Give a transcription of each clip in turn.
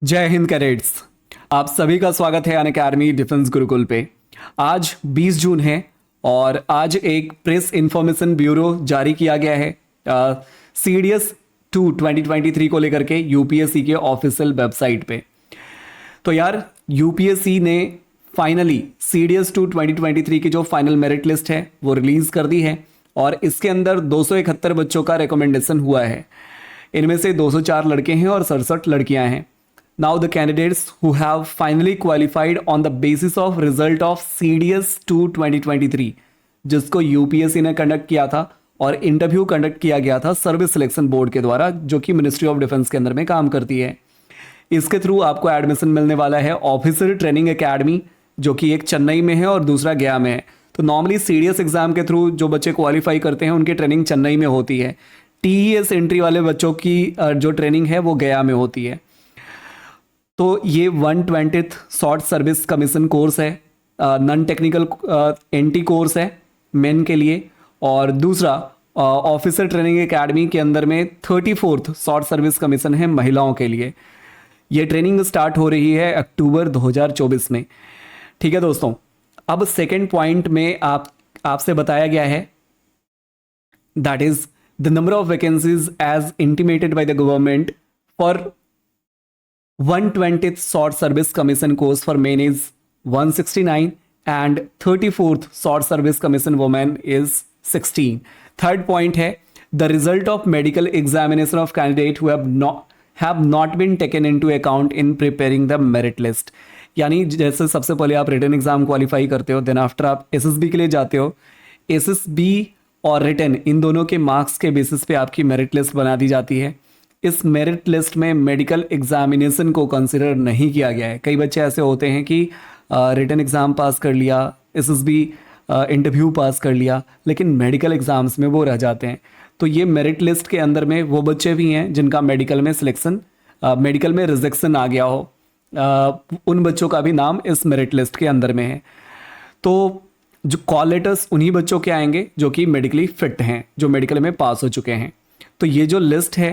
जय हिंद कैडेट्स। आप सभी का स्वागत है अनअकैडमी डिफेंस गुरुकुल पे। आज 20 जून है और आज एक प्रेस इंफॉर्मेशन ब्यूरो जारी किया गया है सीडीएस 2 2023 को लेकर के यूपीएससी के ऑफिशियल वेबसाइट पे। तो यार यूपीएससी ने फाइनली सीडीएस 2 2023 की जो फाइनल मेरिट लिस्ट है वो रिलीज कर दी है और इसके अंदर 271 बच्चों का रिकमेंडेशन हुआ है। इनमें से 204 लड़के हैं और 67 लड़कियां हैं। Now the candidates who have finally qualified on the basis of result of CDS 2 2023 जिसको यूपीएससी ने कंडक्ट किया था और इंटरव्यू कंडक्ट किया गया था सर्विस सिलेक्शन बोर्ड के द्वारा, जो कि मिनिस्ट्री ऑफ डिफेंस के अंदर में काम करती है। इसके थ्रू आपको एडमिशन मिलने वाला है ऑफिसर ट्रेनिंग एकेडमी, जो कि एक चेन्नई में है और दूसरा गया में है। तो नॉर्मली सीडीएस एग्जाम के थ्रू जो बच्चे क्वालिफाई करते हैं उनकी ट्रेनिंग चेन्नई में होती है। टीईएस एंट्री वाले बच्चों की जो ट्रेनिंग है वो गया में होती है। तो ये 120th short service commission course है, नॉन टेक्निकल एनटी कोर्स है मेन के लिए, और दूसरा ऑफिसर ट्रेनिंग एकेडमी के अंदर में 34th शॉर्ट सर्विस कमीशन है महिलाओं के लिए। ये ट्रेनिंग स्टार्ट हो रही है अक्टूबर 2024 में। ठीक है दोस्तों, अब सेकेंड पॉइंट में आपसे बताया गया है that is the number of vacancies as intimated by the government for 120th short service commission course for men is 169 and 34th short service commission women is 16. Third point है the result of medical examination of candidate who have not been taken into account in preparing the merit list. यानी जैसे सबसे पहले आप written exam qualify करते हो, then after आप SSB के लिए जाते हो। एसएसबी और रिटन इन दोनों के मार्क्स के बेसिस पे आपकी मेरिट लिस्ट बना दी जाती है। इस मेरिट लिस्ट में मेडिकल एग्जामिनेशन को कंसिडर नहीं किया गया है। कई बच्चे ऐसे होते हैं कि रिटन एग्ज़ाम पास कर लिया, एसएसबी इंटरव्यू पास कर लिया, लेकिन मेडिकल एग्ज़ाम्स में वो रह जाते हैं। तो ये मेरिट लिस्ट के अंदर में वो बच्चे भी हैं जिनका मेडिकल में सिलेक्शन मेडिकल में रिजेक्शन आ गया हो, उन बच्चों का भी नाम इस मेरिट लिस्ट के अंदर में है। तो जो कॉल लेटर्स उन्हीं बच्चों के आएंगे जो कि मेडिकली फिट हैं, जो मेडिकल में पास हो चुके हैं। तो ये जो लिस्ट है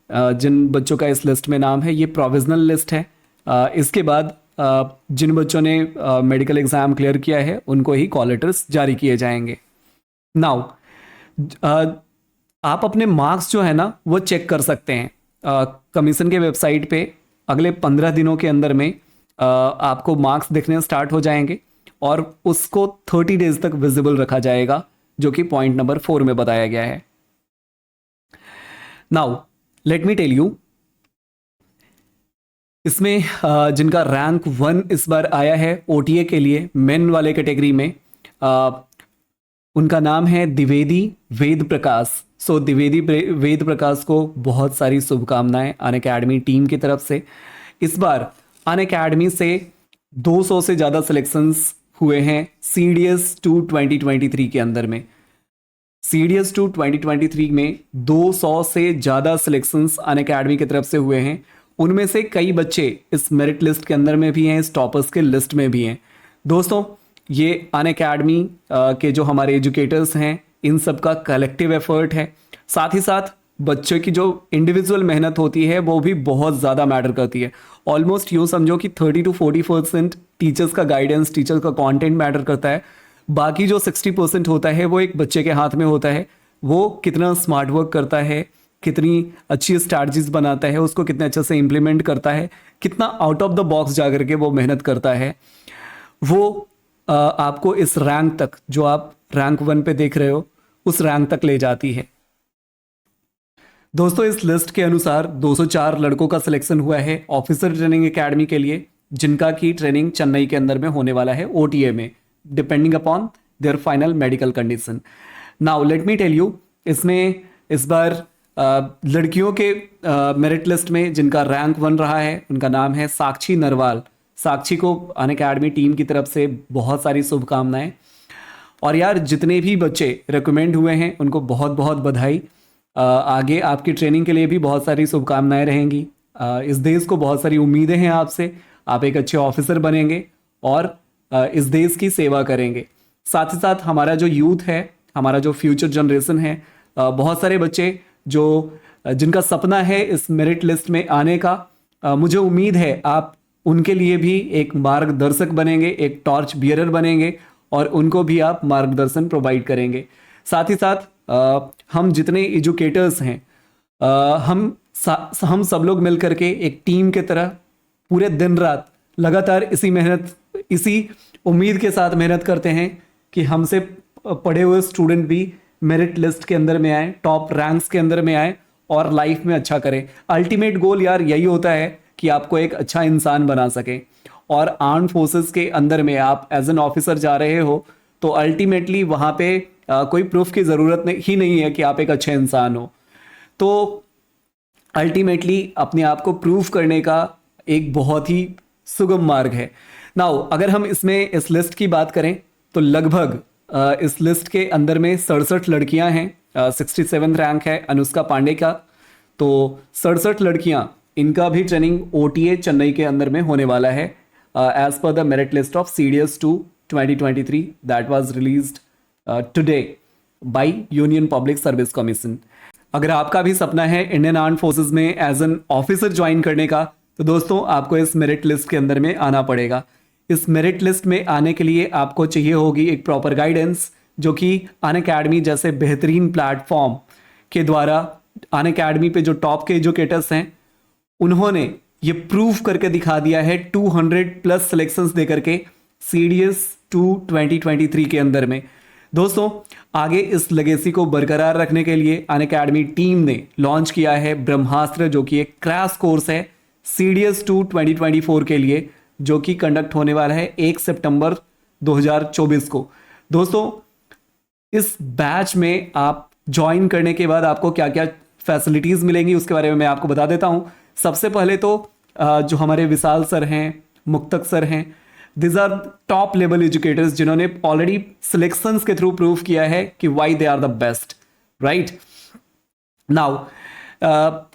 जिन बच्चों का इस लिस्ट में नाम है, ये प्रोविजनल लिस्ट है। इसके बाद जिन बच्चों ने मेडिकल एग्ज़ाम क्लियर किया है उनको ही कॉल लेटर्स जारी किए जाएंगे। नाउ आप अपने मार्क्स जो है ना वो चेक कर सकते हैं कमीशन के वेबसाइट पे। अगले 15 दिनों के अंदर में आपको मार्क्स दिखने स्टार्ट हो जाएंगे और उसको 30 डेज तक विजिबल रखा जाएगा, जो कि पॉइंट नंबर 4 में बताया गया है। Now let me tell you, इसमें जिनका रैंक 1 इस बार आया है ओटीए के लिए मेन वाले कैटेगरी में, उनका नाम है द्विवेदी वेद प्रकाश। सो द्विवेदी वेद प्रकाश को बहुत सारी शुभकामनाएं अनअकैडमी टीम की तरफ से। इस बार अनअकैडमी से 200 से ज़्यादा सिलेक्शंस हुए हैं सीडीएस 2 2023 के अंदर में। सीडीएस 2 2023 में 200 से ज़्यादा सिलेक्शंस अनअकैडमी की तरफ से हुए हैं। उनमें से कई बच्चे इस मेरिट लिस्ट के अंदर में भी हैं, इस टॉपर्स के लिस्ट में भी हैं। दोस्तों, ये अनअकैडमी के जो हमारे एजुकेटर्स हैं इन सब का कलेक्टिव एफर्ट है। साथ ही साथ बच्चों की जो इंडिविजुअल मेहनत होती है वो भी बहुत ज़्यादा मैटर करती है। ऑलमोस्ट यूँ समझो कि 30 to 40% टीचर्स का गाइडेंस, टीचर्स का कॉन्टेंट मैटर करता है। बाकी जो 60% होता है वो एक बच्चे के हाथ में होता है। वो कितना स्मार्ट वर्क करता है, कितनी अच्छी स्ट्रैटेजीज बनाता है, उसको कितने अच्छे से इम्प्लीमेंट करता है, कितना आउट ऑफ द बॉक्स जा करके वो मेहनत करता है, वो आपको इस रैंक तक, जो आप रैंक 1 पे देख रहे हो, उस रैंक तक ले जाती है। दोस्तों, इस लिस्ट के अनुसार 204 लड़कों का सिलेक्शन हुआ है ऑफिसर ट्रेनिंग एकेडमी के लिए, जिनका की ट्रेनिंग चेन्नई के अंदर में होने वाला है ओटीए में, depending upon their final medical condition. Now let me tell you, इसमें इस बार लड़कियों के मेरिट लिस्ट में जिनका रैंक 1 रहा है उनका नाम है साक्षी नरवाल। साक्षी को अनअकैडमी टीम की तरफ से बहुत सारी शुभकामनाएं। और यार जितने भी बच्चे रिकमेंड हुए हैं उनको बहुत बहुत बधाई। आगे आपकी ट्रेनिंग के लिए भी बहुत सारी शुभकामनाएं रहेंगी। इस देश को बहुत सारी उम्मीदें हैं आपसे। आप एक अच्छे ऑफिसर बनेंगे और इस देश की सेवा करेंगे। साथ ही साथ हमारा जो यूथ है, हमारा जो फ्यूचर जनरेशन है, बहुत सारे बच्चे जो जिनका सपना है इस मेरिट लिस्ट में आने का, मुझे उम्मीद है आप उनके लिए भी एक मार्गदर्शक बनेंगे, एक टॉर्च बियरर बनेंगे और उनको भी आप मार्गदर्शन प्रोवाइड करेंगे। साथ ही साथ हम जितने एजुकेटर्स हैं, हम सब लोग मिलकर के एक टीम के तरह पूरे दिन रात लगातार इसी उम्मीद के साथ मेहनत करते हैं कि हमसे पढ़े हुए स्टूडेंट भी मेरिट लिस्ट के अंदर में आए, टॉप रैंक्स के अंदर में आए और लाइफ में अच्छा करें। अल्टीमेट गोल यार यही होता है कि आपको एक अच्छा इंसान बना सके। और आर्म फोर्सेस के अंदर में आप एज एन ऑफिसर जा रहे हो तो अल्टीमेटली वहाँ पे कोई प्रूफ की ज़रूरत ही नहीं है कि आप एक अच्छे इंसान हो। तो अल्टीमेटली अपने आप को प्रूव करने का एक बहुत ही सुगम मार्ग है। नाउ अगर हम इसमें इस लिस्ट की बात करें तो लगभग इस लिस्ट के अंदर में 67 लड़कियां हैं। 67 रैंक है अनुष्का पांडे का। तो 67 लड़कियां, इनका भी ट्रेनिंग OTA चेन्नई के अंदर में होने वाला है एज पर the merit list of CDS 2 2023 that was released today by Union Public Service Commission. अगर आपका भी सपना है इंडियन आर्म फोर्सेस में एज एन ऑफिसर ज्वाइन करने का तो दोस्तों आपको इस मेरिट लिस्ट के अंदर में आना पड़ेगा। इस मेरिट लिस्ट में आने के लिए आपको चाहिए होगी एक प्रॉपर गाइडेंस, जो कि अनअकैडमी जैसे बेहतरीन प्लेटफॉर्म के द्वारा अनअकैडमी पे जो टॉप के एजुकेटर्स हैं उन्होंने ये प्रूव करके दिखा दिया है 200+ सिलेक्शंस देकर के CDS 2 2023 के अंदर में। दोस्तों आगे इस लेगेसी को बरकरार रखने के लिए अनअकैडमी टीम ने लॉन्च किया है ब्रह्मास्त्र, जो कि एक क्रैश कोर्स है CDS 2 2024 के लिए, जो कि कंडक्ट होने वाला है 1 सितंबर 2024 को। दोस्तों इस बैच में आप ज्वाइन करने के बाद आपको क्या क्या फैसिलिटीज़ मिलेंगी उसके बारे में मैं आपको बता देता हूं। सबसे पहले तो जो हमारे विशाल सर हैं, मुक्तक सर हैं, this are top level educators जिन्होंने ऑलरेडी सिलेक्शंस के थ्रू प्रूव किया है कि why they are the best, right. Now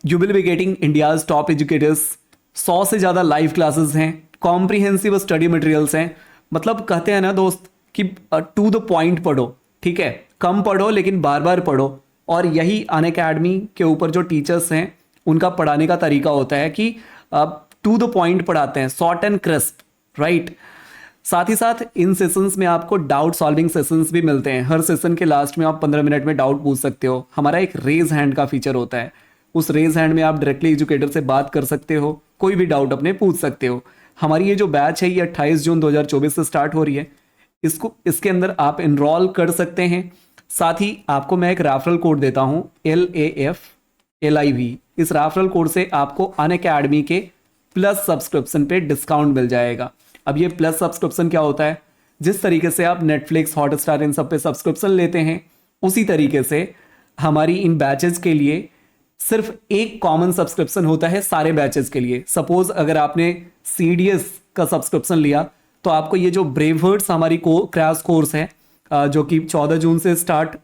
you will be getting India's top educators. 100 से ज़्यादा लाइव क्लासेस हैं, कॉम्प्रिहेंसिव स्टडी मटेरियल्स हैं। मतलब कहते हैं ना दोस्त कि टू द पॉइंट पढ़ो, ठीक है, कम पढ़ो लेकिन बार बार पढ़ो। और यही अनअकैडमी के ऊपर जो टीचर्स हैं उनका पढ़ाने का तरीका होता है कि टू द पॉइंट पढ़ाते हैं, शॉर्ट एंड क्रिस्प, राइट। साथ ही साथ इन सेशंस में आपको डाउट सॉल्विंग सेशंस भी मिलते हैं। हर सेशन के लास्ट में आप 15 मिनट में डाउट पूछ सकते हो। हमारा एक रेज हैंड का फीचर होता है, उस रेज हैंड में आप डायरेक्टली एजुकेटर से बात कर सकते हो, कोई भी डाउट अपने पूछ सकते हो। हमारी ये जो बैच है ये 28 जून 2024 से स्टार्ट हो रही है। इसके अंदर आप इनरोल कर सकते हैं। साथ ही आपको मैं एक रेफरल कोड देता हूं LAFLIV। इस रेफरल कोड से आपको अनअकैडमी के प्लस सब्सक्रिप्शन पे डिस्काउंट मिल जाएगा। अब ये प्लस सब्सक्रिप्शन क्या होता है? जिस तरीके से आप नेटफ्लिक्स, हॉटस्टार इन सब पे सब्सक्रिप्शन लेते हैं उसी तरीके से हमारी इन बैचेज के लिए सिर्फ एक कॉमन सब्सक्रिप्शन होता है सारे बैचेस के लिए। सपोज अगर आपने CDS का सब्सक्रिप्शन लिया तो आपको ये जो ब्रेवर्ड्स हमारी क्रैश कोर्स है जो कि 14 जून से स्टार्ट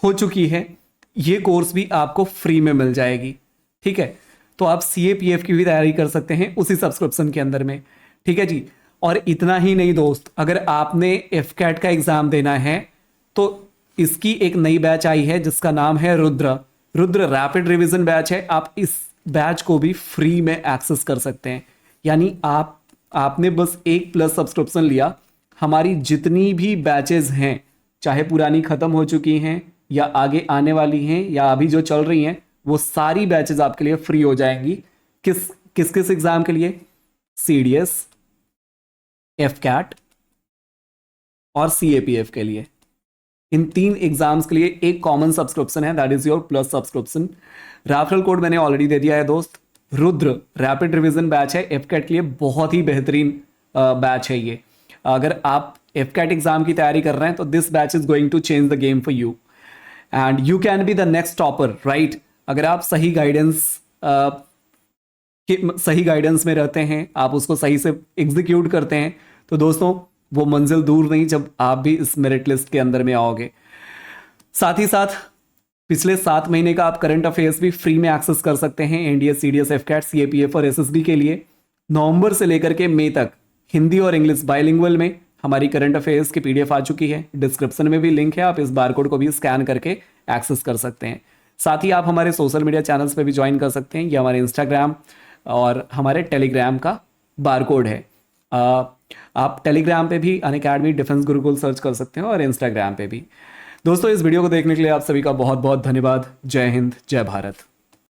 हो चुकी है, ये कोर्स भी आपको फ्री में मिल जाएगी, ठीक है। तो आप CAPF की भी तैयारी कर सकते हैं उसी सब्सक्रिप्शन के अंदर में, ठीक है जी। और इतना ही नहीं दोस्त, अगर आपने FCAT का एग्जाम देना है तो इसकी एक नई बैच आई है जिसका नाम है रुद्र रैपिड रिवीजन बैच है। आप इस बैच को भी फ्री में एक्सेस कर सकते हैं। यानी आपने बस एक प्लस सब्सक्रिप्शन लिया, हमारी जितनी भी बैचेस हैं, चाहे पुरानी खत्म हो चुकी हैं या आगे आने वाली हैं या अभी जो चल रही हैं, वो सारी बैचेस आपके लिए फ्री हो जाएंगी। किस एग्जाम के लिए? CDS, FCAT और CAPF के लिए। इन 3 एग्जाम्स के लिए एक कॉमन सब्सक्रिप्शन है, that is your plus subscription. Referral code मैंने ऑलरेडी दे दिया है दोस्त। रुद्र रैपिड रिवीजन बैच है FCAT के लिए, बहुत ही बेहतरीन बैच है ये। अगर आप FCAT एग्जाम की तैयारी कर रहे हैं तो this batch is going to change the game for you and you can be the next topper, right. अगर आप सही गाइडेंस में रहते हैं, आप उसको सही से एग्जीक्यूट करते हैं, तो दोस्तों वो मंजिल दूर नहीं जब आप भी इस मेरिट लिस्ट के अंदर में आओगे। साथ ही साथ पिछले 7 महीने का आप करंट अफेयर्स भी फ्री में एक्सेस कर सकते हैं। NDS, CDS, FCAT, CAPF और SSB के लिए नवंबर से लेकर के मई तक हिंदी और इंग्लिश बाइलिंगुअल में हमारी करंट अफेयर्स की PDF आ चुकी है। डिस्क्रिप्शन में भी लिंक है, आप इस बारकोड को भी स्कैन करके एक्सेस कर सकते हैं। साथ ही आप हमारे सोशल मीडिया चैनल्स पे भी ज्वाइन कर सकते हैं। ये हमारे Instagram, और हमारे टेलीग्राम का बारकोड है। आप टेलीग्राम पे भी अनअकैडमी डिफेंस गुरुकुल सर्च कर सकते हो और इंस्टाग्राम पे भी। दोस्तों, इस वीडियो को देखने के लिए आप सभी का बहुत बहुत धन्यवाद। जय हिंद, जय भारत।